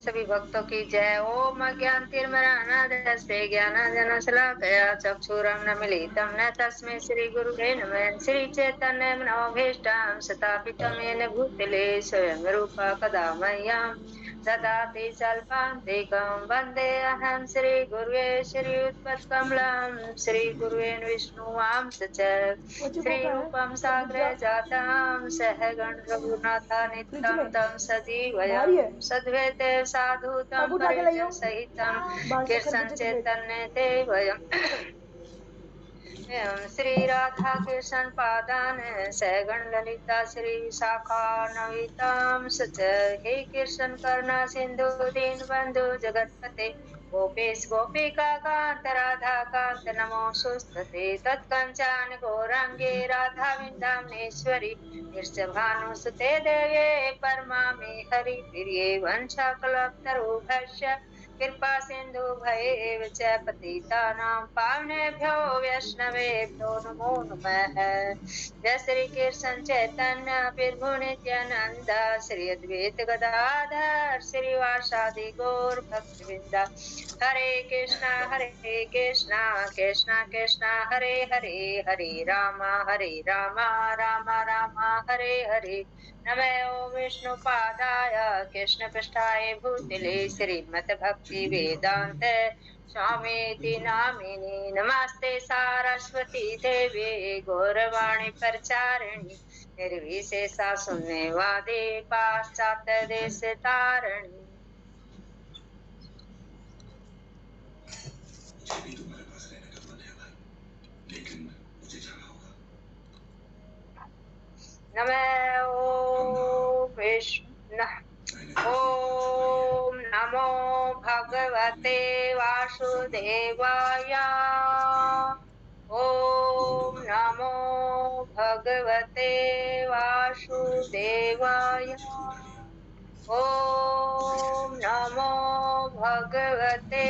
सभी भक्तों की जय। ओम अज्ञानतिर्मरानादस्ते ज्ञानांजनशलाकया चक्षुरुन्मीलितं न तस्मै श्री गुरुवे नमः। श्री चैतन्य मनोभीष्टं स्थापितं येन भूतले स्वयं रूपा कदा मह्यं ददाति स्वल्पान्तिकं। वन्देऽहं श्री गुरुवे श्रीयुतपत्कमलं श्री गुरुवेण विष्णुवांस च श्रीरूपं साग्रे जातं सहगण रघुनाथान्वितं तं सजीवयं सद्वैते साधुतं परिजन सहितं कृष्ण चैतन्य देवयम् श्री राधा कृष्ण पादान सहगण ललिता श्री शाखान्वितां सच। हे कृष्ण करुणा सिंधु दीन बंधु जगतपते गोपेश गोपिका कांत राधा कांत नमोस्तुते। तत्कंचन गौरांगे राधा वृंदावनेश्वरी वृषभानुसुते देवे परमामि हरि प्रिये वंशाकल्पतरुभ्यश्च कृपा सिंधु भयेव च पतितानां पावनेभ्यो वैष्णवेभ्यो नमो नमः। जय श्री कृष्ण चैतन्य प्रभु नित्यानंद श्री अद्वैत गदाधर श्रीवासादि गौर भक्तवृंद। हरे कृष्णा कृष्णा कृष्णा हरे हरे हरे राम राम राम हरे हरे। नमो विष्णु पादाय कृष्ण पृष्ठाय भूतले श्रीमद् भक्ति वेदांत स्वामी नामिने नमस्ते सारस्वती देवी गौरवाणी प्रचारिणी निर्विशेषा शून्यवादी पाश्चात्य देश तारिणी। तुम्हारे पास रहने का मन है भाई, लेकिन मुझे जाना होगा। नमो विष्णु ओम नमो भगवते वासुदेवाय। ओम नमो भगवते वासुदेवाय। ओम नमो भगवते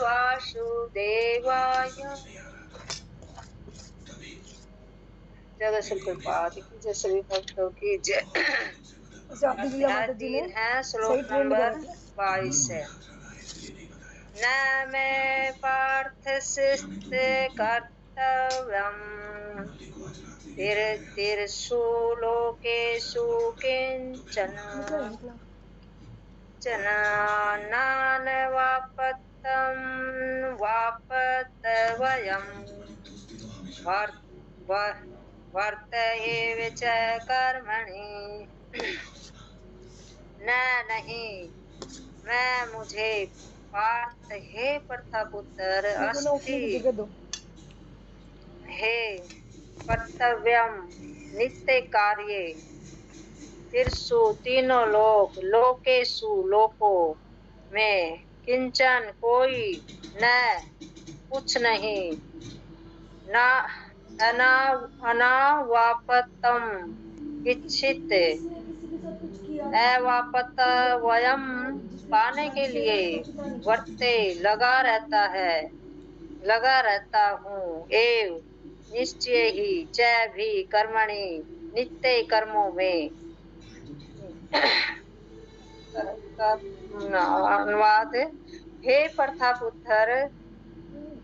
वासुदेवाय। जगत श्रीपाद की जय सभी भक्तों की जय। अध्याय 3 है श्लोक नंबर 22 है। न मे पार्थ शिस्त कर्तव्यम् तीर्षु लोकेषु किंचन नानवापत्तं वापतवयम् वर्त एव च कर्मणि। न नहीं मैं मुझे पार्थ हे प्रथापुत्र अस्ति हे कर्तव्यम नित्य कार्य तिरसु तीनों लोक लोकेशु लोकों में किंचन कोई न कुछ नहीं ना अनावापतम इच्छित अवापतवयम पाने के लिए वर्ते लगा रहता हूँ एव निश्चय ही च भी कर्मणि नित्य कर्मों में। अनुवाद हे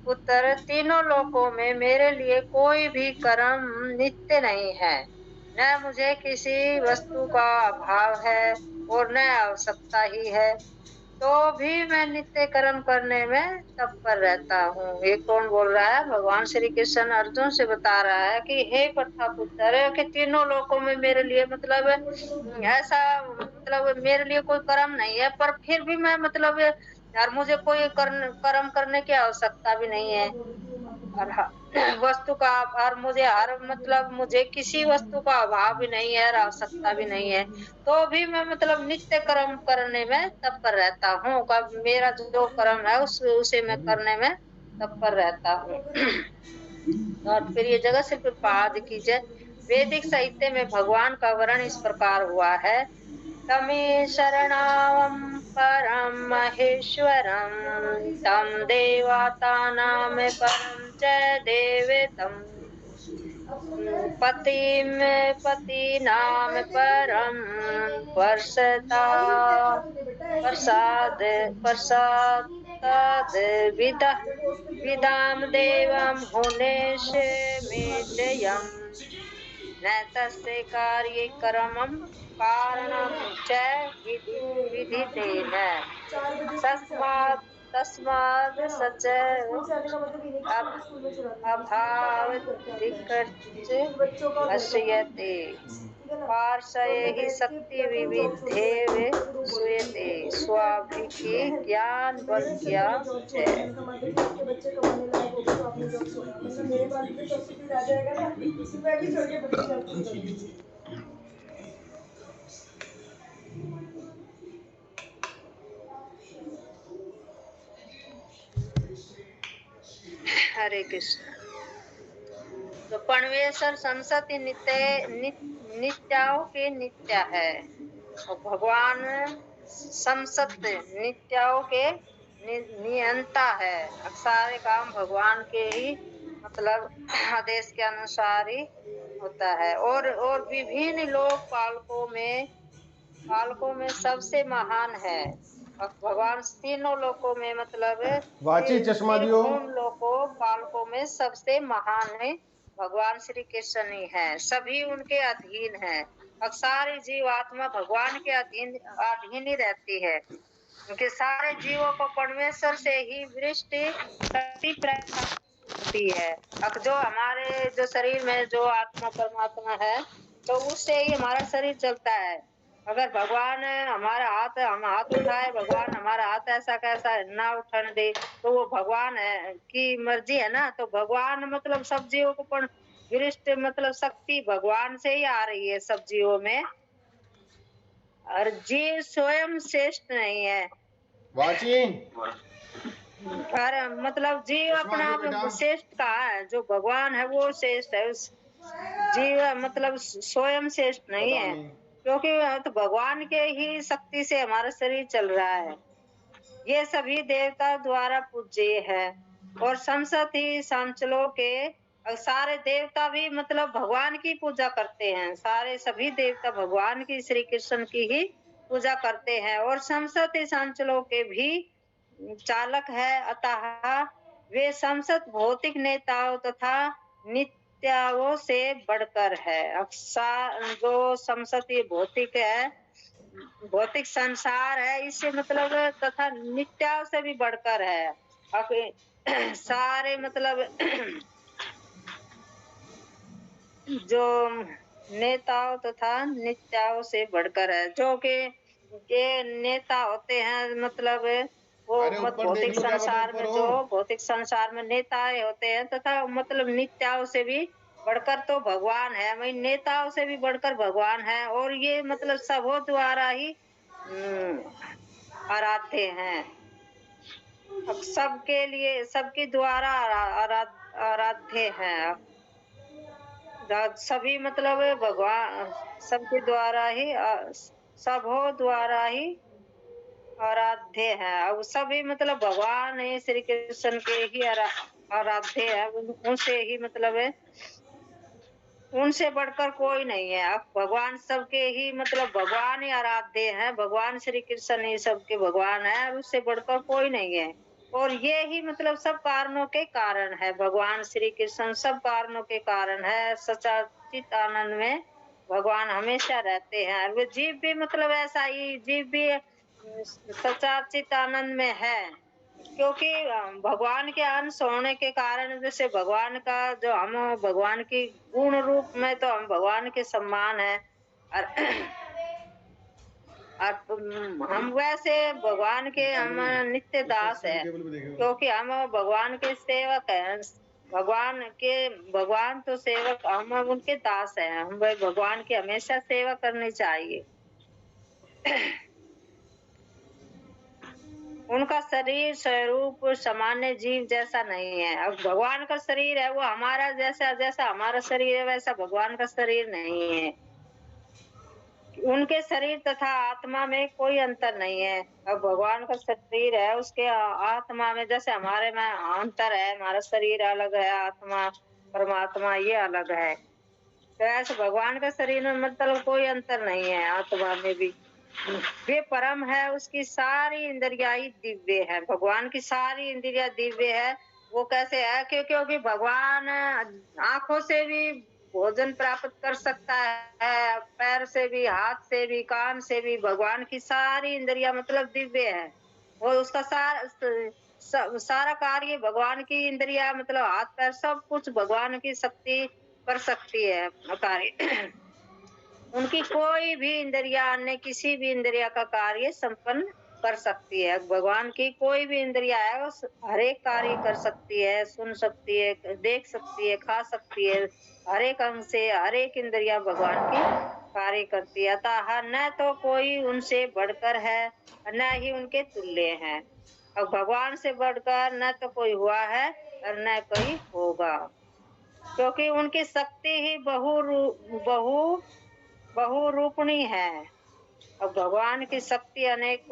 पुत्र तीनों लोकों में मेरे लिए कोई भी कर्म नित्य नहीं है। न मुझे किसी वस्तु का अभाव है और न आवश्यकता ही है, तो भी मैं नित्य कर्म करने में तत्पर रहता हूँ। ये कौन बोल रहा है? भगवान श्री कृष्ण अर्जुन से बता रहा है कि हे प्रथापुत्र कि तीनों लोकों में मेरे लिए मतलब ऐसा मतलब मेरे लिए कोई कर्म नहीं है, पर फिर भी मैं मतलब यार मुझे कोई कर्म करने की आवश्यकता भी नहीं है और वस्तु का और मुझे हर मतलब मुझे किसी वस्तु का अभाव भी नहीं है और आवश्यकता भी नहीं है, तो भी मैं मतलब नित्य कर्म करने में तत्पर रहता हूँ। मेरा जो कर्म है उसे मैं करने में तत्पर रहता हूँ। और फिर ये जगत से प्रपाद की जय। वैदिक साहित्य में भगवान का वर्णन इस प्रकार हुआ है। तमे शरणं परम महेश्वरं तं देवतानां परम च देवतं पति में पति नाम परम वर्षता प्रसाद प्रसाद तद विद विदाम देवम हुनेश मेदयम् न तस्य कार्ये कर्मं कारणं च विदितेन तस्मात् सच अभावदिकर्च अश्यते पार्श्वये हि शक्ति विविधेव श्रूयते स्वाभिकी ज्ञान बल क्या च। हरे कृष्ण। तो परमेश्वर संसति नित्याओं के नित्य है और भगवान संसत नित्याओं के नियंता है। सारे काम भगवान के ही मतलब आदेश के अनुसार ही होता है। और विभिन्न लोक पालकों में सबसे महान है और भगवान तीनों लोकों में मतलब वाची चश्मा दियो। उन लोकों पालकों में सबसे महान है भगवान श्री कृष्ण ही है। सभी उनके अधीन है और सारी जीव आत्मा भगवान के अधीन ही रहती है क्योंकि सारे जीवों को परमेश्वर से ही वृष्टि शक्ति प्राप्त होती है। अब जो हमारे जो शरीर में जो आत्मा परमात्मा है तो उससे ही हमारा शरीर चलता है। अगर भगवान हमारा हम हाथ उठाए, भगवान हमारा हाथ ऐसा कैसा ना उठने दे तो वो भगवान है की मर्जी है ना। तो भगवान मतलब सब जीवों को पर विशिष्ट मतलब शक्ति भगवान से ही आ रही है सब जीवों में और जीव स्वयं श्रेष्ठ नहीं है। वाची अरे मतलब जीव अपना आप श्रेष्ठ कहा है, जो भगवान है वो श्रेष्ठ है। जीव मतलब स्वयं श्रेष्ठ नहीं है क्योंकि तो भगवान के ही शक्ति से हमारा शरीर चल रहा है। ये सभी देवता द्वारा पूज्य है और संसति सांचलों के सारे देवता भी मतलब भगवान की पूजा करते हैं। सारे सभी देवता भगवान की श्री कृष्ण की ही पूजा करते हैं और संसति सांचलों के भी चालक है। अतः वे संसद भौतिक नेताओं तथा नित्याओं से बढ़कर है। जो संसद भौतिक है, भौतिक संसार है, इससे मतलब तथा नित्याओं से भी बढ़कर है। अब सारे मतलब जो नेताओं तथा नित्याओं से बढ़कर है। जो कि ये नेता होते हैं मतलब वो भौतिक संसार में जो भौतिक संसार में नेताएं होते हैं तथा मतलब नित्याओं से भी बढ़कर तो भगवान है। वही नेताओं से भी बढ़कर भगवान है और ये मतलब सबों द्वारा ही आराध्य हैं। अब सबके लिए सबके द्वारा आराध्य हैं। सभी मतलब भगवान सबके द्वारा ही सबों द्वारा ही आराध्य है। अब सभी मतलब भगवान है श्री कृष्ण के ही आराध्य है। उनसे ही मतलब है, उनसे बढ़कर कोई नहीं है। अब भगवान सबके ही मतलब भगवान ही आराध्य है। भगवान श्री कृष्ण ही सबके भगवान है और उससे बढ़कर कोई नहीं है। और ये ही मतलब सब कारणों के कारण है। भगवान श्री कृष्ण सब कारणों के कारण है। सच्चित आनंद में भगवान हमेशा रहते हैं। वो जीव भी मतलब ऐसा ही जीव भी सच्चित आनंद में है क्योंकि भगवान के अंश होने के कारण जैसे भगवान का जो हम भगवान की गुण रूप में तो हम भगवान के समान है और हम वैसे भगवान के हम नित्य दास है क्योंकि हम भगवान के सेवक हैं। भगवान तो सेवक, हम उनके दास हैं। हम भगवान की हमेशा सेवा करनी चाहिए। उनका शरीर स्वरूप सामान्य जीव जैसा नहीं है। अब भगवान का शरीर है वो हमारा जैसा हमारा शरीर है वैसा भगवान का शरीर नहीं है। उनके शरीर तथा आत्मा में कोई अंतर नहीं है। अब भगवान का शरीर है उसके आत्मा में जैसे हमारे में अंतर है। हमारा शरीर अलग है, आत्मा परमात्मा ये अलग है। तो ऐसे भगवान के शरीर में मतलब कोई अंतर नहीं है, आत्मा में भी वे परम है, उसकी सारी इंद्रिया ही दिव्य है। भगवान की सारी इंद्रिया दिव्य है। वो कैसे है? क्योंकि भगवान आंखों से भी भोजन प्राप्त कर सकता है, पैर से भी, हाथ से भी, कान से भी। भगवान की सारी इंद्रिया मतलब दिव्य है। और उसका सारा कार्य भगवान की इंद्रिया मतलब हाथ पैर सब कुछ भगवान की शक्ति कर सकती है कार्य। उनकी कोई भी इंद्रिया अन्य किसी भी इंद्रिया का कार्य संपन्न कर सकती है। भगवान की कोई भी इंद्रिया है वो हर एक कार्य कर सकती है, सुन सकती है, देख सकती है, खा सकती है। हर एक अंग से हर एक इंद्रिया भगवान की कार्य करती है। अतः न तो कोई उनसे बढ़कर है, न ही उनके तुल्य है। अब भगवान से बढ़कर न तो कोई हुआ है और न कोई होगा, क्योंकि उनकी शक्ति ही बहुरूपणी है। अब भगवान की शक्ति अनेक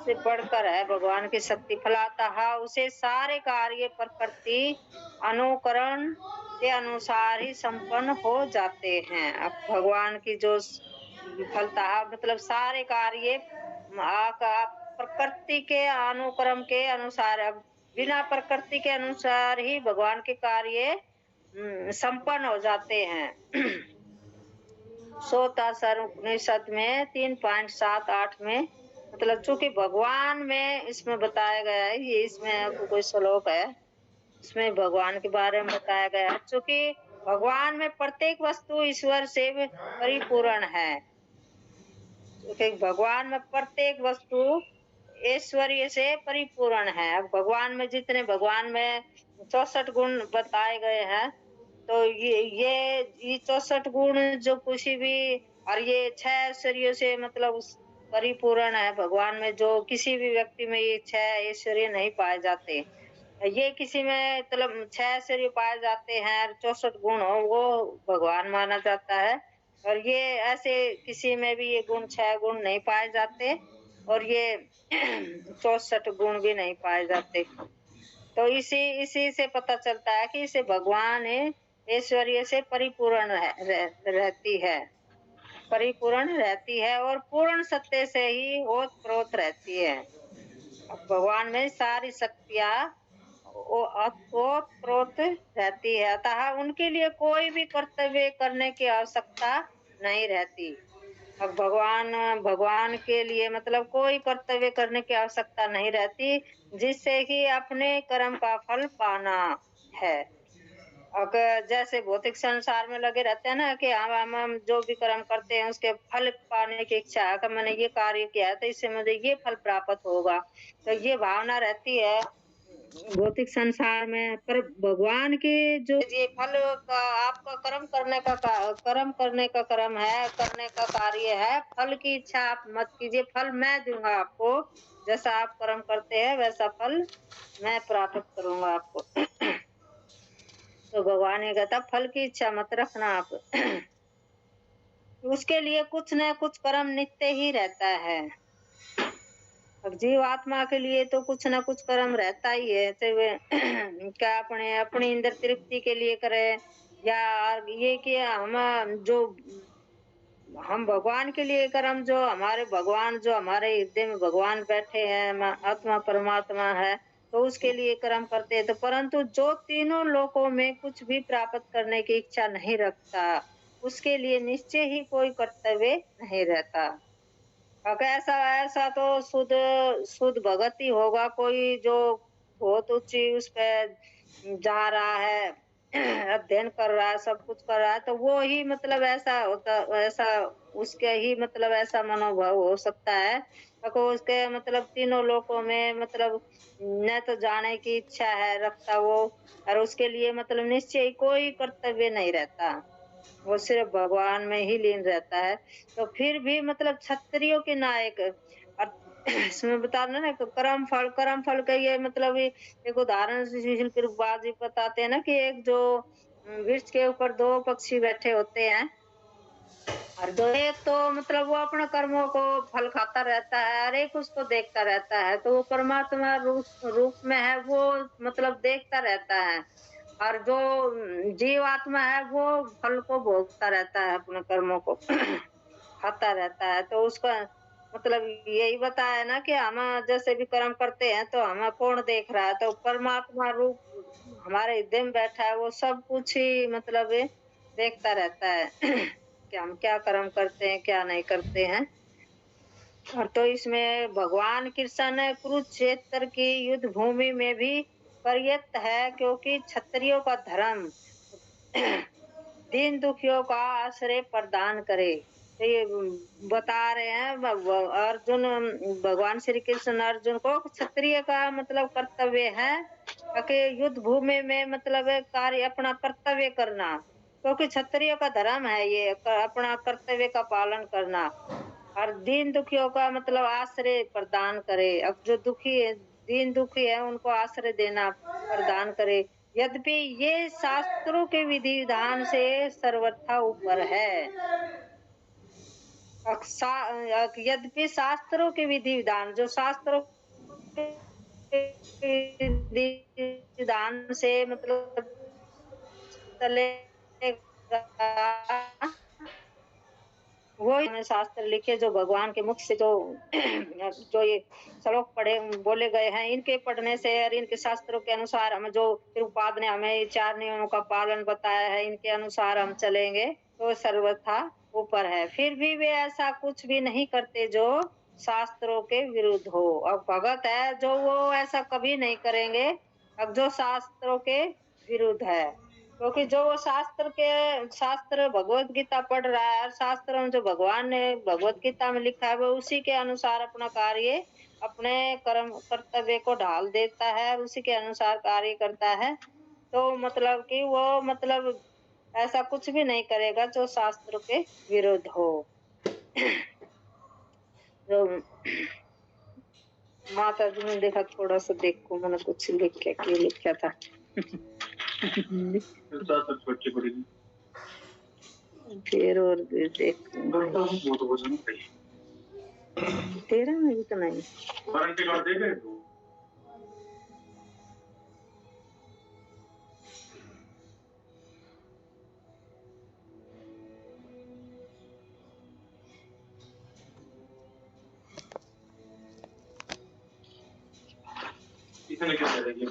से बढ़कर है। भगवान की शक्ति फलातः उसे सारे कार्य प्रकृति अनुकरण के अनुसार ही संपन्न हो जाते हैं। अब भगवान की जो फलता मतलब सारे कार्य प्रकृति के अनुक्रम के अनुसार, अब बिना प्रकृति के अनुसार ही भगवान के कार्य संपन्न हो जाते हैं। सोतासर उपनिषद में 3.7-8 में मतलब चूंकि भगवान में इसमें बताया गया है, ये इसमें कोई श्लोक है, इसमें भगवान के बारे में बताया गया है। चूंकि भगवान में प्रत्येक वस्तु ईश्वर से परिपूर्ण है, क्योंकि भगवान में प्रत्येक वस्तु ऐश्वर्य से परिपूर्ण है। अब भगवान में जितने भगवान में 64 गुण बताए गए हैं, तो ये 64 गुण जो किसी भी, और ये 6 ऐश्वर्यों से मतलब परिपूर्ण है। भगवान में जो किसी भी व्यक्ति में ये 6 ऐश्वर्य नहीं पाए जाते। ये किसी में मतलब 6 ऐश्वर्य पाए जाते हैं, 64 गुण हो, वो भगवान माना जाता है। और ये ऐसे किसी में भी ये गुण 6 गुण नहीं पाए जाते, और ये 64 गुण भी नहीं पाए जाते। तो इसी से पता चलता है कि इसे भगवान ऐश्वर्य से परिपूर्ण रहती है, परिपूर्ण रहती है, और पूर्ण सत्य से ही ओतप्रोत रहती है। भगवान में सारी शक्तियां ओतप्रोत रहती है, अतः उनके लिए कोई भी कर्तव्य करने की आवश्यकता नहीं रहती। अब भगवान के लिए मतलब कोई कर्तव्य करने की आवश्यकता नहीं रहती, जिससे कि अपने कर्म का फल पाना है। अगर जैसे भौतिक संसार में लगे रहते हैं ना कि हम जो भी कर्म करते हैं उसके फल पाने की इच्छा है, कि मैंने ये कार्य किया है तो इससे मुझे ये फल प्राप्त होगा, तो ये भावना रहती है भौतिक संसार में। पर भगवान के जो ये फल का आपका कर्म करने का कर्म है, करने का कार्य है, फल की इच्छा आप मत कीजिए। फल मैं दूंगा आपको, जैसा आप कर्म करते हैं वैसा फल मैं प्राप्त करूंगा आपको। तो भगवान ये कहता फल की इच्छा मत रखना आप। उसके लिए कुछ न कुछ कर्म नित्य ही रहता है। अब जीव आत्मा के लिए तो कुछ ना कुछ कर्म रहता ही है, चाहे क्या अपनी इंद्र तृप्ति के लिए करे, या ये कि हम भगवान के लिए कर्म, जो हमारे भगवान जो हमारे हृदय में भगवान बैठे हैं, आत्मा परमात्मा है, तो उसके लिए कर्म करते हैं। तो परंतु जो तीनों लोकों में कुछ भी प्राप्त करने की इच्छा नहीं रखता, उसके लिए निश्चय ही कोई कर्तव्य नहीं रहता। अगर ऐसा तो शुद्ध भगत ही होगा, कोई जो बहुत ऊंची उस पे जा रहा है, अध्ययन कर रहा है, सब कुछ कर रहा है, तो वो ही मतलब ऐसा उसके ही मतलब ऐसा मनोभाव हो सकता है, अगर उसके मतलब तीनों लोकों में मतलब न तो जाने की इच्छा है रखता वो, और उसके लिए मतलब निश्चय कोई कर्तव्य नहीं रहता, वो सिर्फ भगवान में ही लीन रहता है। तो फिर भी मतलब क्षत्रियो के नायक, और इसमें बता ना कर्म फल का ये मतलब एक उदाहरण सुशील प्रभुपाद जी बताते हैं ना कि एक जो वृक्ष के ऊपर 2 पक्षी बैठे होते हैं, और जो एक तो मतलब वो अपने कर्मों को फल खाता रहता है, हर एक उसको देखता रहता है, तो वो परमात्मा रूप में है, वो मतलब देखता रहता है। और जो जीवात्मा है वो फल को भोगता रहता है, अपने कर्मों को खाता रहता है। तो उसका मतलब यही बताया ना कि हम जैसे भी कर्म करते हैं तो हमें कौन देख रहा है, तो परमात्मा रूप हमारे हृदय में बैठा है, वो सब कुछ ही मतलब ये देखता रहता है कि हम क्या कर्म करते हैं, क्या नहीं करते हैं। और तो इसमें भगवान कृष्ण कुरुक्षेत्र की युद्ध भूमि में भी पर्याप्त है, क्योंकि क्षत्रियों का धर्म दीन दुखियों का आश्रय प्रदान करे। तो ये बता रहे हैं अर्जुन, भगवान श्री कृष्ण अर्जुन को क्षत्रिय का मतलब कर्तव्य है कि युद्ध भूमि में मतलब कार्य अपना कर्तव्य करना, क्योंकि क्षत्रिय का धर्म है ये अपना कर्तव्य का पालन करना। और दीन दुखियों का मतलब आश्रय प्रदान करे। अब जो दुखी है, दीन दुखी है, उनको आश्रय देना प्रदान करे। यद्यपि ये शास्त्रों के विधि विधान से सर्वथा ऊपर है। यद्यपि शास्त्रों के विधि विधान, जो शास्त्रों के विधि विधान से मतलब चलेगा, वो हमें शास्त्र लिखे जो भगवान के मुख से जो जो ये श्लोक पढ़े बोले गए हैं, इनके पढ़ने से और इनके शास्त्रों के अनुसार हमें जो प्रभुपाद ने हमें ये 4 नियमों का पालन बताया है, इनके अनुसार हम चलेंगे तो सर्वथा ऊपर है। फिर भी वे ऐसा कुछ भी नहीं करते जो शास्त्रों के विरुद्ध हो। अब भगत है जो वो ऐसा कभी नहीं करेंगे अब जो शास्त्रों के विरुद्ध है, क्योंकि जो वो शास्त्र भगवत गीता पढ़ रहा है और शास्त्र में जो भगवान ने भगवत गीता में लिखा है वो उसी के अनुसार अपना कार्य अपने कर्म कर्तव्य को ढाल देता है और उसी के अनुसार कार्य करता है। तो मतलब कि वो मतलब ऐसा कुछ भी नहीं करेगा जो शास्त्र के विरुद्ध हो। जो माता जी ने देखा, थोड़ा सा देखो मैंने कुछ लिखा था फिर और देख तेरा में भी तो नहीं वारंटी कार्ड दे गए तो इतने क्या करेंगे।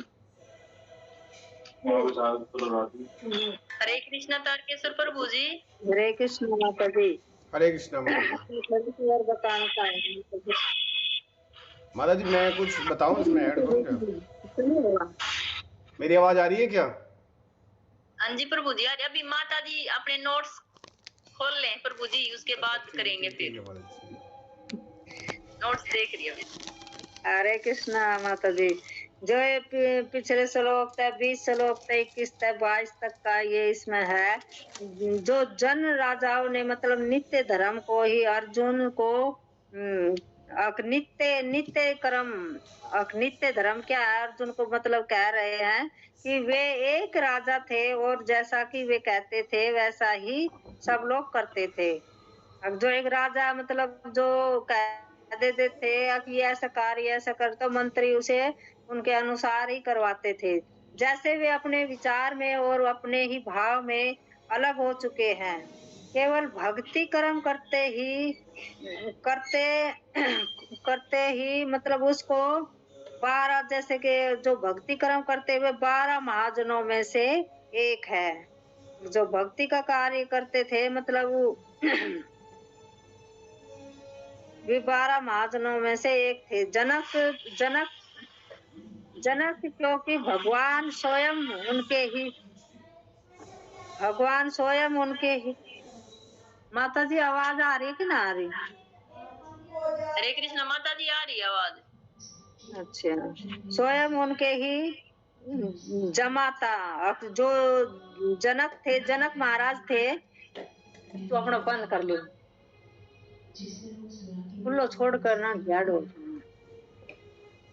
हरे कृष्णा तारकेश्वर प्रभु जी। हरे कृष्ण माता जी। हरे कृष्णा माता जी। और बताना चाहेंगे माता जी मैं कुछ बताऊं इसमें ऐड करूं क्या? मेरी आवाज आ रही है क्या? हाँ जी प्रभु जी, अभी माता जी अपने नोट्स खोल लें प्रभु जी, उसके बाद करेंगे फिर नोट्स देख रही हूँ। हरे कृष्णा माता जी। जो ये पिछले श्लोक तक 20 श्लोक तक 21 तक 22 तक का ये इसमें है, जो जन राजाओं ने मतलब नित्य धर्म को ही अर्जुन को नित्य कर्म नित्य धर्म क्या है अर्जुन को मतलब कह रहे हैं कि वे एक राजा थे और जैसा कि वे कहते थे वैसा ही सब लोग करते थे। अब जो एक राजा मतलब जो कह देते थे कि ऐसा कार्य ऐसा कर, तो मंत्री उसे उनके अनुसार ही करवाते थे। जैसे वे अपने विचार में और अपने ही भाव में अलग हो चुके हैं, केवल भक्ति कर्म करते ही मतलब उसको 12 जैसे कि जो भक्ति कर्म करते हुए 12 महाजनों में से एक है। जो भक्ति का कार्य करते थे मतलब वे 12 महाजनों में से एक थे। जनक क्योंकि भगवान स्वयं उनके ही माता जी आवाज आ रही है कि ना आ रही? हरे कृष्ण माता जी, आ रही आवाज। अच्छा, स्वयं उनके ही जमाता। अब जो जनक थे, जनक महाराज थे, तो अपना बंद कर लो, खुलो छोड़ कर ना झाड़ो।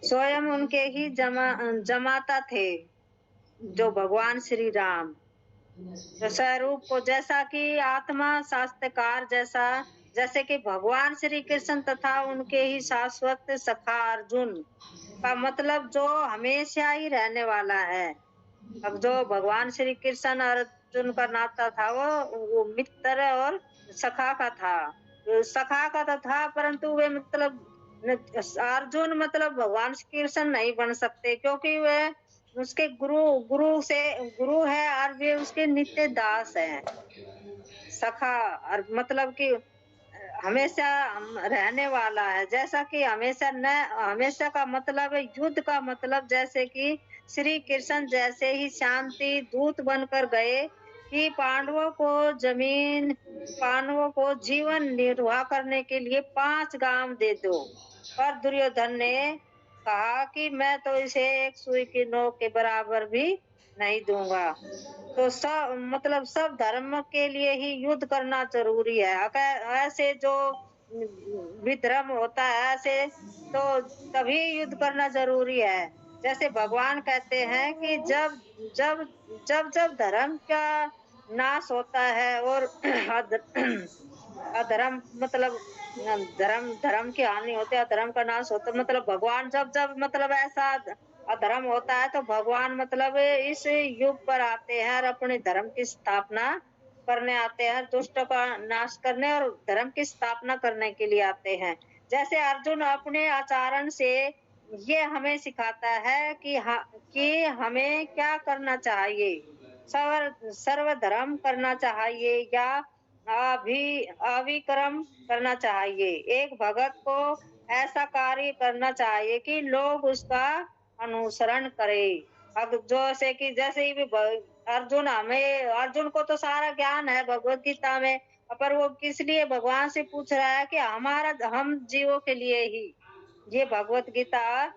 स्वयं उनके ही जमाता थे जो भगवान श्री राम, तो स्वरूप को, जैसा कि आत्मा शास्त्रकार जैसे कि भगवान श्री कृष्ण तथा उनके ही शाश्वत सखा अर्जुन का मतलब जो हमेशा ही रहने वाला है। अब जो भगवान श्री कृष्ण और अर्जुन का नाता था वो मित्र और सखा का था। तो सखा का तो था, परंतु वे मतलब अर्जुन मतलब भगवान श्री कृष्ण नहीं बन सकते, क्योंकि वे उसके गुरु है और वे उसके नित्य दास हैं। सखा और मतलब कि हमेशा रहने वाला है। जैसा कि हमेशा का मतलब है युद्ध का मतलब, जैसे कि श्री कृष्ण जैसे ही शांति दूत बनकर गए कि पांडवों को जीवन निर्वाह करने के लिए 5 गांव दे दो, पर दुर्योधन ने कहा कि मैं तो इसे एक सुई की नोक के बराबर भी नहीं दूंगा। तो सब धर्म के लिए ही युद्ध करना जरूरी है। ऐसे जो विधर्म होता है ऐसे तो तभी युद्ध करना जरूरी है। जैसे भगवान कहते हैं कि जब जब धर्म का नाश होता है और अधर्म मतलब धर्म की हानि होती है, अधर्म का नाश होता है, मतलब भगवान जब मतलब ऐसा अधर्म होता है तो भगवान मतलब इस युग पर आते हैं और अपने धर्म की स्थापना करने आते हैं, दुष्टों का नाश करने और धर्म की स्थापना करने के लिए आते हैं। जैसे अर्जुन अपने आचरण से ये हमें सिखाता है कि हमें क्या करना चाहिए, सर्वधर्म करना चाहिए या अविक्रम करना चाहिए। एक भगत को ऐसा कार्य करना चाहिए कि लोग उसका अनुसरण करें। अब जैसे ही अर्जुन को तो सारा ज्ञान है भगवत गीता में, पर वो किस लिए भगवान से पूछ रहा है कि हम जीवों के लिए ही ये भगवत गीता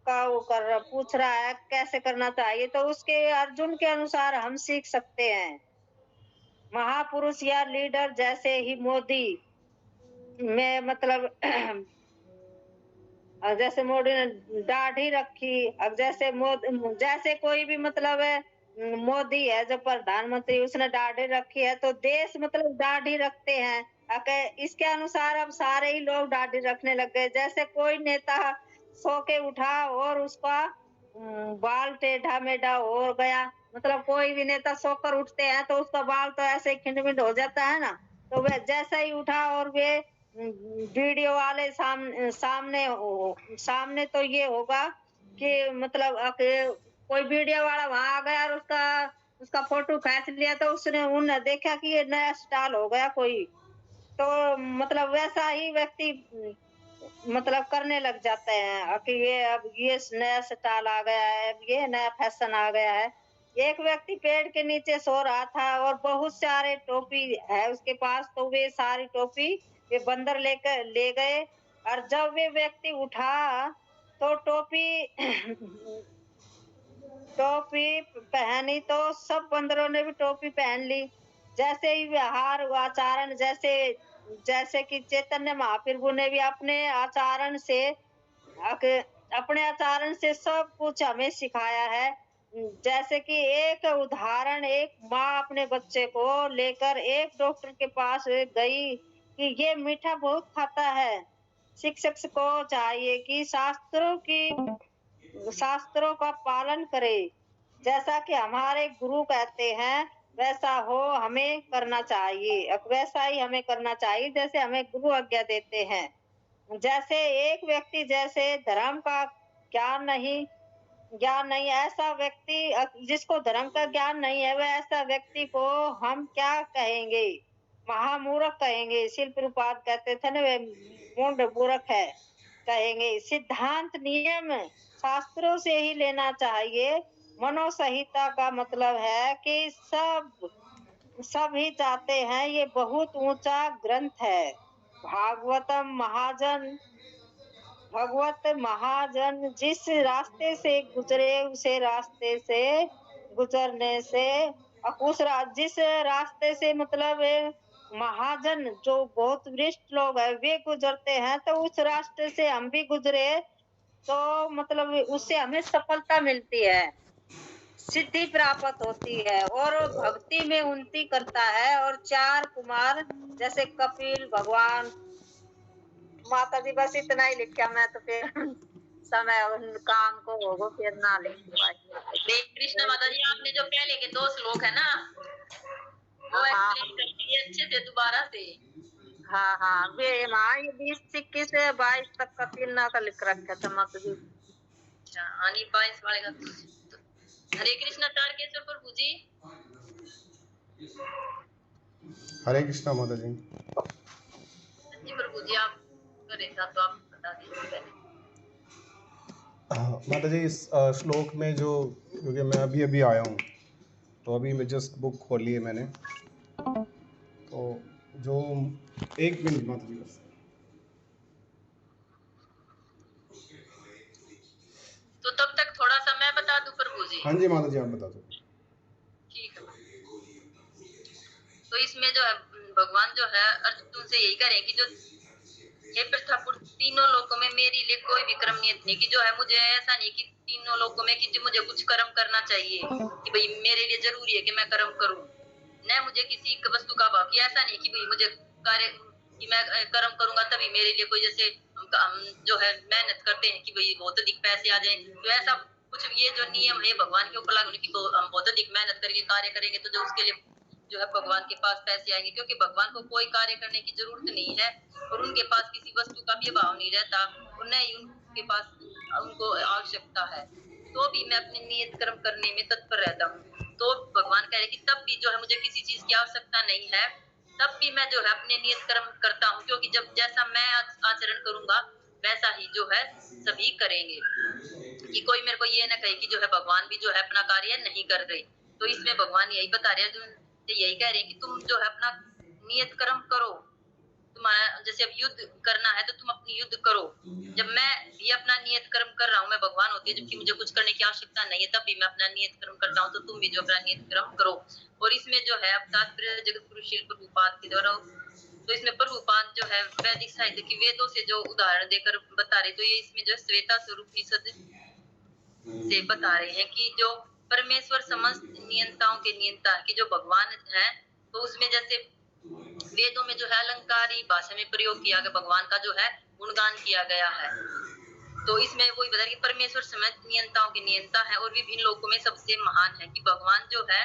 का पूछ रहा है कैसे करना चाहिए। तो उसके अर्जुन के अनुसार हम सीख सकते हैं। महापुरुष या लीडर जैसे ही मोदी में मतलब जैसे मोदी ने दाढ़ी रखी, अब जैसे कोई भी मतलब मोदी है जो प्रधानमंत्री, उसने दाढ़ी रखी है तो देश मतलब दाढ़ी रखते हैं। इसके अनुसार अब सारे ही लोग दाढ़ी रखने लग गए। जैसे कोई नेता सो के उठा और उसका बाल टेढ़ा मेढ़ा हो गया, मतलब कोई भी नेता सोकर उठते हैं तो उसका बाल तो ऐसे खिंड हो जाता है ना। तो वे जैसा ही उठा और वे वीडियो वाले सामने तो ये होगा कि मतलब कोई वीडियो वाला वहां आ गया और उसका फोटो खींच लिया, तो उन्होंने देखा कि ये नया स्टाइल हो गया कोई, तो मतलब वैसा ही व्यक्ति मतलब करने लग जाते हैं कि अब ये नया स्टाइल आ गया है, अब ये नया फैशन आ गया है। एक व्यक्ति पेड़ के नीचे सो रहा था और बहुत सारे टोपी है उसके पास, तो वे सारी टोपी वे बंदर लेकर ले गए। और जब वे व्यक्ति उठा तो टोपी टोपी पहनी तो सब बंदरों ने भी टोपी पहन ली। जैसे ही व्यवहार आचरण जैसे कि चैतन्य महाप्रभु ने भी अपने आचरण से सब कुछ हमें सिखाया है। जैसे कि एक उदाहरण, एक माँ अपने बच्चे को लेकर एक डॉक्टर के पास गई कि ये मीठा बहुत खाता है। शिक्षक को चाहिए कि शास्त्रों का पालन करे, जैसा कि हमारे गुरु कहते हैं वैसा हो हमें करना चाहिए। अब वैसा ही हमें करना चाहिए जैसे हमें गुरु आज्ञा देते हैं। जैसे एक व्यक्ति जैसे धर्म का ज्ञान नहीं ऐसा व्यक्ति जिसको धर्म का ज्ञान नहीं है, वह ऐसा व्यक्ति को हम क्या कहेंगे, महामूर्ख कहेंगे। शिल प्रभुपाद कहते थे ना, वे मूढ़ मूर्ख है कहेंगे। सिद्धांत नियम शास्त्रों से ही लेना चाहिए। मनोसंहिता का मतलब है कि सब ही चाहते हैं, ये बहुत ऊंचा ग्रंथ है। भगवत महाजन जिस रास्ते से गुजरे उसे रास्ते से गुजरने से जिस रास्ते से मतलब महाजन जो बहुत वरिष्ठ लोग है वे गुजरते हैं, तो उस रास्ते से हम भी गुजरे तो मतलब उससे हमें सफलता मिलती है। सिद्धि प्राप्त होती है और भक्ति में उन्नति करता है। और 4 कुमार जैसे कपिल भगवान। माता जी बस इतना ही लिखा, मैं तो फिर समय उन काम को होगो फिर ना लिखती हरे कृष्ण माता जी, आपने जो पहले के 2 श्लोक है ना वो हाँ एक्सप्लेन कर दिए अच्छे से दोबारा से। हाँ हाँ, वे हाँ ये 20-21 से 22 तक का 3 ना का लिख रखा था माता जी। अच्छा, आनी 22 वाले का। हरे कृष्ण तारकेश्वर प्रभु जी। हरे कृष्णा माता जी। जी प्रभु जी, आप करें था तो आप बता दीजिए पहले। माता जी इस श्लोक में जो, क्योंकि मैं अभी अभी आया हूँ तो अभी मैं जस्ट बुक खोली है मैंने, तो जो 1 मिनट माता जी बस। तो तब तक थोड़ा सा मैं बता दूं प्रभु जी। हाँ जी माता जी, आप बता दो। ठीक है। तो इसमें जो है भगवान जो है अर्जुन से यही करें कि जो हे प्रथापुर, तीनों लोकों में मेरे लिए कोई भी कर्म नियत नहीं, कि जो है मुझे ऐसा नहीं कि तीनों लोकों में कि जो मुझे कुछ कर्म करना चाहिए कि भाई मेरे लिए जरूरी है कि मैं कर्म करूं, न मुझे किसी वस्तु का भाव, कि ऐसा नहीं कि भाई मुझे कार्य कि मैं कर्म करूंगा तभी मेरे लिए कोई, जैसे हम जो है मेहनत करते हैं कि भाई बहुत अधिक पैसे आ जाए, तो ऐसा कुछ ये जो नियम है भगवान के ऊपर लागू नहीं कि तो हम बहुत अधिक मेहनत करेंगे कार्य करेंगे तो जो उसके लिए जो है भगवान के पास पैसे आएंगे, क्योंकि भगवान को कोई कार्य करने की जरूरत नहीं है और उनके पास किसी वस्तु का भी अभाव नहीं रहता और न ही उनके पास उनको आवश्यकता है, तो भी मैं अपने नियत कर्म करने में तत्पर रहता हूँ। तो भगवान कह रहे कि तब भी जो है मुझे किसी चीज की आवश्यकता नहीं है, तब भी मैं जो है अपने नियत कर्म करता हूँ, क्योंकि जब जैसा मैं आचरण करूंगा वैसा ही जो है सभी करेंगे, कि कोई मेरे को ये ना कहे कि जो है भगवान भी जो है अपना कार्य नहीं कर रहे। तो इसमें भगवान यही बता रहे हैं, यही कह रहे हैं कि तुम जो है अपना नियत कर्म करो, तुम्हारा जैसे अब युद्ध करना है तो तुम अपनी युद्ध करो। जब मैं भी अपना नियत कर्म कर रहा हूँ, मैं भगवान होती है जबकि मुझे कुछ करने की आवश्यकता नहीं है, तब भी मैं अपना नियत कर्म करता हूँ, तो तुम भी जो अपना नियत कर्म करो। और इसमें जो है अब तात्पर्य जगत गुरु श्री प्रभुपाद के द्वारा, तो इसमें प्रभुपाद जो है वैदिक साहित्य की वेदों से जो उदाहरण देकर बता रहे, तो ये इसमें जो श्वेता स्वरूप निषद से बता रहे हैं कि जो परमेश्वर समस्त नियंताओं के नियंता की जो भगवान है, तो उसमें जैसे वेदों में जो है अलंकारी भाषा में प्रयोग किया गया, भगवान का जो है गुणगान किया गया है। तो इसमें वही बता कि परमेश्वर समस्त नियंताओं के नियंता है और विभिन्न लोकों में सबसे महान है, कि भगवान जो है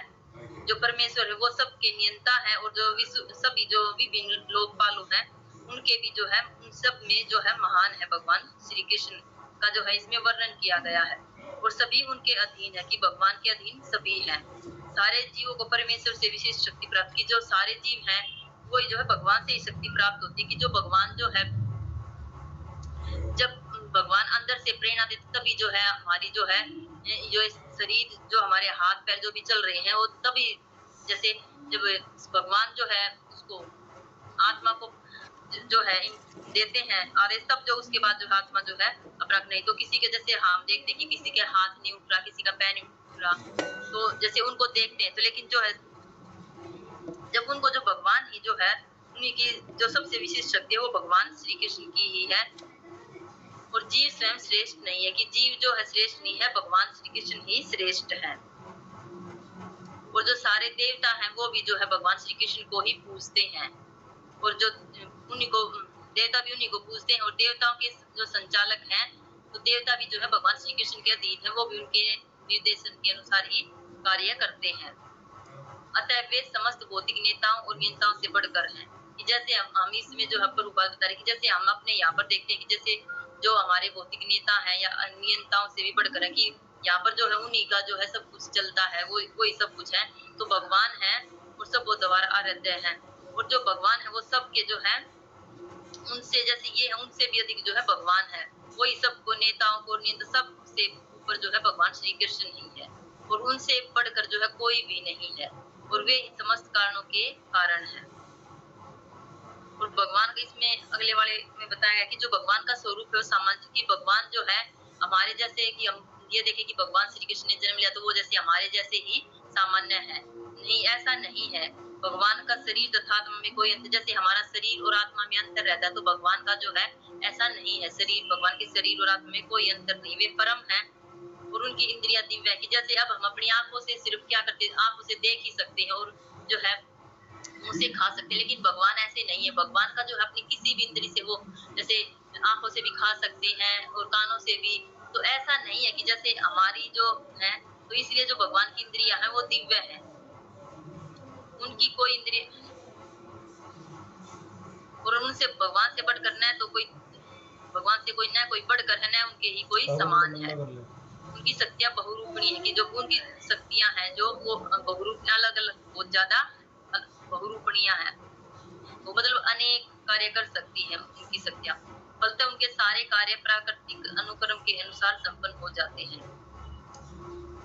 जो परमेश्वर है वो सबके नियंता है और जो विश्व सभी जो विभिन्न लोकपालों हैं उनके भी जो है उन सब में जो है महान है भगवान श्री कृष्ण का जो है इसमें वर्णन किया गया है। और सभी उनके अधीन है, कि भगवान के अधीन सभी हैं। सारे जीवों को परमेश्वर से विशेष शक्ति प्राप्त की, जो सारे जीव हैं वही जो है भगवान से ही शक्ति प्राप्त होती है, कि जो भगवान जो है जब भगवान अंदर से प्रेरणा देते तभी जो है हमारी जो है जो शरीर जो हमारे हाथ पैर जो भी चल रहे हैं वो तभी, जैसे जब भगवान जो है उसको आत्मा को जो है देते हैं आदेश, तब जो उसके बाद जो आत्मा जो है अपना, नहीं तो किसी के जैसे हम देखते हैं कि किसी के हाथ नहीं उठ रहा, किसी का पैर नहीं उठ रहा, तो जैसे उनको देखते हैं तो, लेकिन जो है जब उनको जो भगवान ही जो है उन्हीं की जो सबसे विशेष शक्ति है वो भगवान श्री कृष्ण की ही है। और जीव स्वयं श्रेष्ठ नहीं है, कि जीव जो है श्रेष्ठ नहीं है, भगवान श्री कृष्ण ही श्रेष्ठ है। और जो सारे देवता हैं वो भी जो है भगवान श्री कृष्ण को ही पूजते हैं और जो उन्हीं को देवता भी उन्हीं को पूजते हैं। और देवताओं के जो संचालक हैं तो देवता भी जो है भगवान श्री कृष्ण के अधीन है, वो भी उनके निर्देशन के अनुसार ही कार्य करते हैं। अतः वे समस्त भौतिक नेताओं और नियंताओं से बढ़कर हैं, कि जैसे हम इसमें जो है प्रभुपाद बता रहे कि जैसे हम अपने यहाँ पर देखते हैं कि जैसे जो हमारे भौतिक नेता हैं या नियंताओं से भी बढ़कर है, कि यहाँ पर जो है उन्हीं का जो है सब कुछ चलता है, वही सब कुछ है। तो भगवान है और सब वो द्वारा आराध्य है, और जो भगवान है वो सबके जो है उनसे जैसे ये है उनसे भी अधिक जो है भगवान है, वही सबको नेताओं को नियंत्र सबसे ऊपर जो है भगवान श्री कृष्ण ही है और उनसे बढ़कर जो है कोई भी नहीं है और वे समस्त कारणों के कारण है। और भगवान का इसमें अगले वाले में बताया गया कि जो भगवान का स्वरूप है वो सामाजिक, कि भगवान जो है हमारे जैसे, कि हम ये देखें कि भगवान श्री कृष्ण ने जन्म लिया तो वो जैसे हमारे जैसे ही सामान्य है, नहीं ऐसा नहीं है। भगवान का शरीर तथा आत्मा में कोई अंतर, जैसे हमारा शरीर और आत्मा में अंतर रहता है तो भगवान का जो है ऐसा नहीं है, शरीर भगवान के शरीर और आत्मा में कोई अंतर नहीं, वे परम है और उनकी इंद्रियां दिव्य है कि जैसे अब हम अपनी आंखों से सिर्फ क्या करते हैं, आंखों से देख ही सकते हैं और जो है मुंह से खा सकते हैं, लेकिन भगवान ऐसे नहीं है। भगवान का जो है अपनी किसी भी इंद्री से वो जैसे आंखों से भी खा सकते हैं और कानों से भी, तो ऐसा नहीं है कि जैसे हमारी जो है, तो इसलिए जो भगवान की इंद्रियां हैं वो दिव्य है, उनकी कोई इंद्रिय और उनसे भगवान से बढ़कर न तो कोई, भगवान से कोई न कोई बढ़कर है, न उनके ही कोई समान है। उनकी शक्तियां बहुरूपणी है कि जो उनकी शक्तियां हैं जो वो बहुरूप अलग अलग बहुत ज्यादा बहुरूपणीय है, वो मतलब अनेक कार्य कर सकती है उनकी शक्तियां। फलतः उनके सारे कार्य प्राकृतिक अनुक्रम के अनुसार संपन्न हो जाते हैं।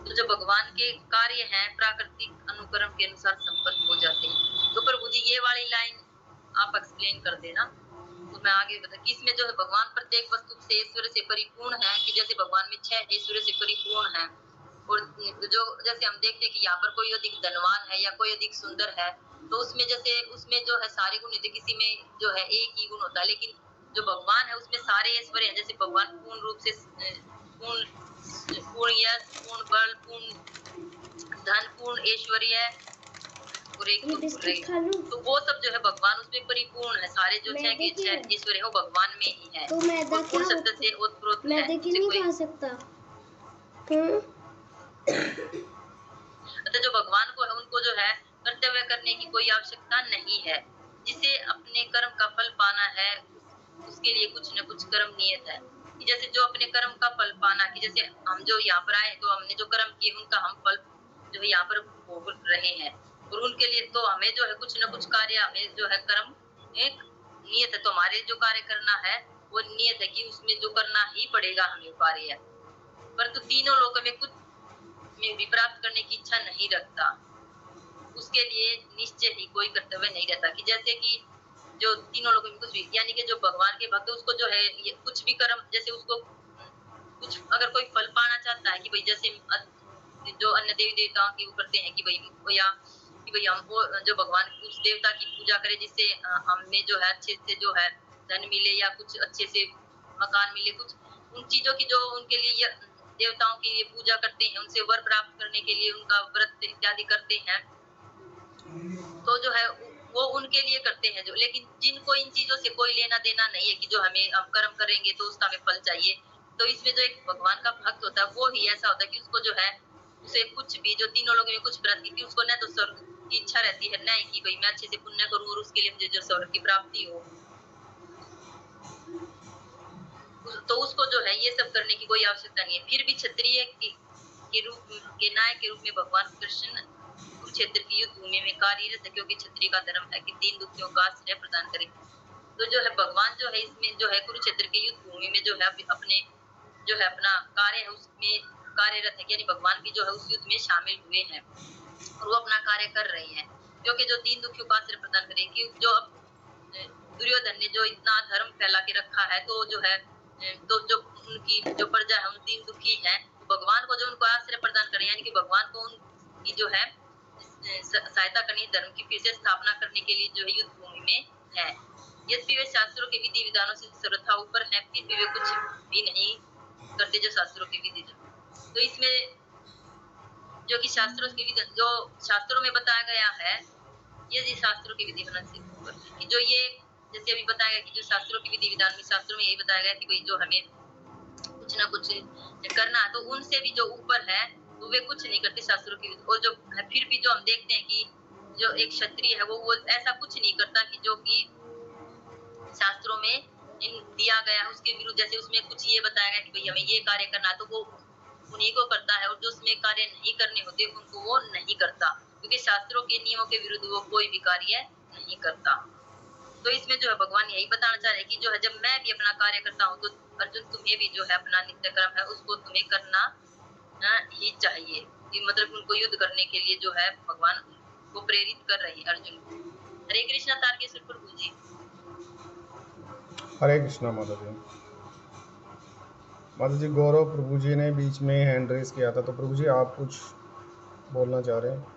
तो जो भगवान के कार्य हैं प्राकृतिक अनुक्रम के अनुसार संपन्न हो जाते हैं। तो प्रभु जी ये वाली लाइन आप एक्सप्लेन कर देना, तो मैं आगे बता कि इसमें जो है भगवान प्रत्येक वस्तु से ऐश्वर्य से परिपूर्ण है कि जैसे भगवान में 6 ऐश्वर्य से परिपूर्ण है। और जो जैसे हम देखते हैं कि यहाँ पर कोई अधिक धनवान है या कोई अधिक सुंदर है, तो उसमें जैसे उसमें जो है सारे गुण होते, किसी में जो है एक ही गुण होता है, लेकिन जो भगवान है उसमें सारे ऐश्वर्य हैं। जैसे भगवान पूर्ण रूप से पूर्ण यश, पूर्ण बल, पूर्ण धन, पूर्ण ऐश्वर्य और एक तो वो सब जो है भगवान उसमें परिपूर्ण है। सारे जो 6 के 6 ऐश्वर्य है वो भगवान में ही है। तो मैदा क्या शब्द से ओतप्रोत है, मैदे की नहीं खा सकता। अतः जो भगवान को है उनको जो है कर्तव्य करने की कोई आवश्यकता नहीं है। जिसे अपने कर्म का फल पाना है उसके लिए कुछ न कुछ कर्म नियत है कि जैसे जो अपने कर्म का फल पाना, कि जैसे हम जो यहाँ पर आए तो हमने जो कर्म किए उनका हम फल जो है यहाँ पर भोग रहे हैं, और उनके लिए तो हमें जो है कुछ न कुछ कार्य, हमें जो है कर्म एक नियत है, तो हमारे जो कार्य करना है वो नियत है कि उसमें जो करना ही पड़ेगा हमें कार्य। परंतु तीनों लोगों में कुछ में भी प्राप्त करने की इच्छा नहीं रखता, उसके लिए निश्चय ही कोई कर्तव्य नहीं रहता। कि जैसे कि जो तीनों लोगों में कुछ भी, यानी कि जो भगवान के भक्त उसको जो है कुछ भी कर्म, जैसे उसको कुछ अगर कोई फल पाना चाहता है कि भाई जैसे जो अन्य देवी देवताओं की वो करते हैं कि भाई या कि भाई हम वो जो भगवान उस देवता की पूजा करें जिससे हमें जो है अच्छे से जो है धन मिले या कुछ अच्छे से मकान मिले, कुछ उन चीजों की जो उनके लिए देवताओं की ये पूजा करते हैं, उनसे वर प्राप्त करने के लिए उनका व्रत इत्यादि करते हैं, तो जो है वो उनके लिए करते हैं जो। लेकिन जिनको इन चीजों से कोई लेना देना नहीं है कि जो हमें हम कर्म करेंगे तो उसका हमें फल चाहिए, तो इसमें जो एक भगवान का भक्त होता है वो ही ऐसा होता है कि उसको जो है उसे कुछ भी जो तीनों लोगों में कुछ प्राप्ति की उसको न तो स्वर्ग की इच्छा रहती है, न कि भाई मैं अच्छे से पुण्य करूं और उसके लिए मुझे जो स्वर्ग की प्राप्ति हो, तो उसको जो है ये सब करने की कोई आवश्यकता नहीं है। फिर भी क्षत्रिय के रूप के नायक के रूप में भगवान कृष्ण कुरुक्षेत्र की युद्ध भूमि में कार्यरत है, क्योंकि क्षत्रिय का धर्म है कि दीन दुखियों का आश्रय प्रदान करे। तो जो है भगवान जो है इसमें जो है कुरुक्षेत्र की युद्ध भूमि में जो है अपने जो है अपना कार्य है उसमें कार्यरत है, यानी भगवान भी जो है उस युद्ध में शामिल हुए हैं और वो अपना कार्य कर रहे हैं, क्योंकि जो दीन दुखियों का आश्रय प्रदान करे। कि जो अब दुर्योधन ने जो इतना धर्म फैला के रखा है, तो जो है तो जो उनकी जो प्रजा है उन दीन दुखी है, तो भगवान को जो उनको आश्रय प्रदान करे, यानी कि भगवान को उनकी जो है सहायता करनी, धर्म की फिर से स्थापना करने के लिए जो है युद्ध भूमि में है। यद्यपि वे शास्त्रों के विधि विधानों से सर्वथा ऊपर है, फिर भी वे कुछ भी नहीं करते जो शास्त्रों के विधि। तो इसमें जो कि शास्त्रों के विधि जो शास्त्रों में बताया गया है, ये शास्त्रों के विधि विधान से ऊपर कि जो ये जैसे अभी बताया गया कि जो शास्त्रों की विधि विधान में शास्त्रों में यही बताया गया कि भाई जो हमें कुछ ना कुछ करना है, तो उनसे भी जो ऊपर है तो वे कुछ नहीं करते शास्त्रों की। और जो फिर भी जो हम देखते हैं कि जो एक क्षत्रिय है वो ऐसा कुछ नहीं करता कि जो कि शास्त्रों में दिया गया उसके विरुद्ध, जैसे उसमें कुछ ये बताया गया कि भाई हमें ये कार्य करना है तो वो उन्हीं को करता है, और जो उसमें कार्य नहीं करने होते उनको वो नहीं करता, क्योंकि शास्त्रों के नियमों के विरुद्ध वो कोई भी कार्य नहीं करता। तो इसमें जो है भगवान यही बताना चाह रहे हैं कि जो है जब मैं भी अपना कार्य करता हूँ तो अर्जुन तुम्हें भी जो है अपना नित्य कर्म है उसको तुम्हें करना ही चाहिए। कि मतलब उनको युद्ध करने के लिए जो है भगवान को प्रेरित कर रही है अर्जुन को। हरे कृष्णा तारकेश्वर प्रभु जी। हरे कृष्णा माता जी। माता जी गौरव प्रभु जी ने बीच में हैंड रेस किया था, तो प्रभु जी आप कुछ बोलना चाह रहे हैं?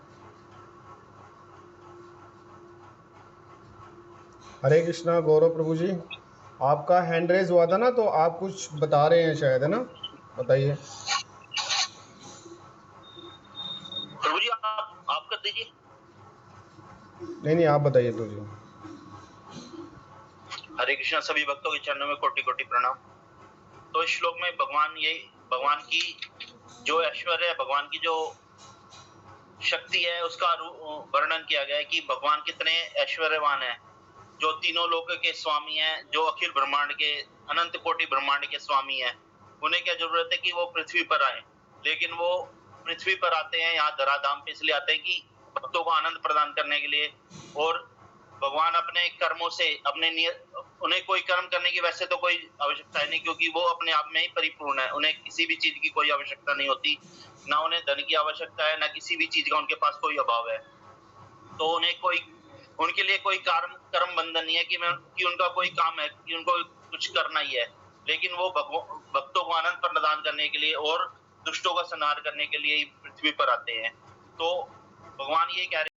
हरे कृष्णा गौरव प्रभु जी, आपका हैंड रेज हुआ था ना, तो आप कुछ बता रहे हैं शायद, है ना? बताइए। नहीं आप बताइए तो जी। हरे कृष्णा, सभी भक्तों के चरणों में कोटि कोटि प्रणाम। तो इस श्लोक में भगवान की जो ऐश्वर्य है, भगवान की जो शक्ति है, उसका वर्णन किया गया है कि भगवान कितने ऐश्वर्यवान है, जो तीनों लोक के स्वामी हैं, जो अखिल ब्रह्मांड के, अनंत कोटि ब्रह्मांड के स्वामी हैं। उन्हें क्या जरूरत है कि वो पृथ्वी पर आए, लेकिन वो पृथ्वी पर आते हैं, यहाँ धराधाम पे इसलिए आते हैं कि भक्तों को आनंद प्रदान करने के लिए। और भगवान अपने कर्मों से उन्हें कोई कर्म करने की वैसे तो कोई आवश्यकता है नहीं, क्योंकि वो अपने आप में ही परिपूर्ण है। उन्हें किसी भी चीज की कोई आवश्यकता नहीं होती, ना उन्हें धन की आवश्यकता है, ना किसी भी चीज का उनके पास कोई अभाव है। तो उनके लिए कोई कर्म बंधन नहीं है कि उनका कोई काम है कि उनको कुछ करना ही है। लेकिन वो भक्तों को आनंद प्रदान करने के लिए और दुष्टों का संहार करने के लिए पृथ्वी पर आते हैं। तो भगवान ये कह रहे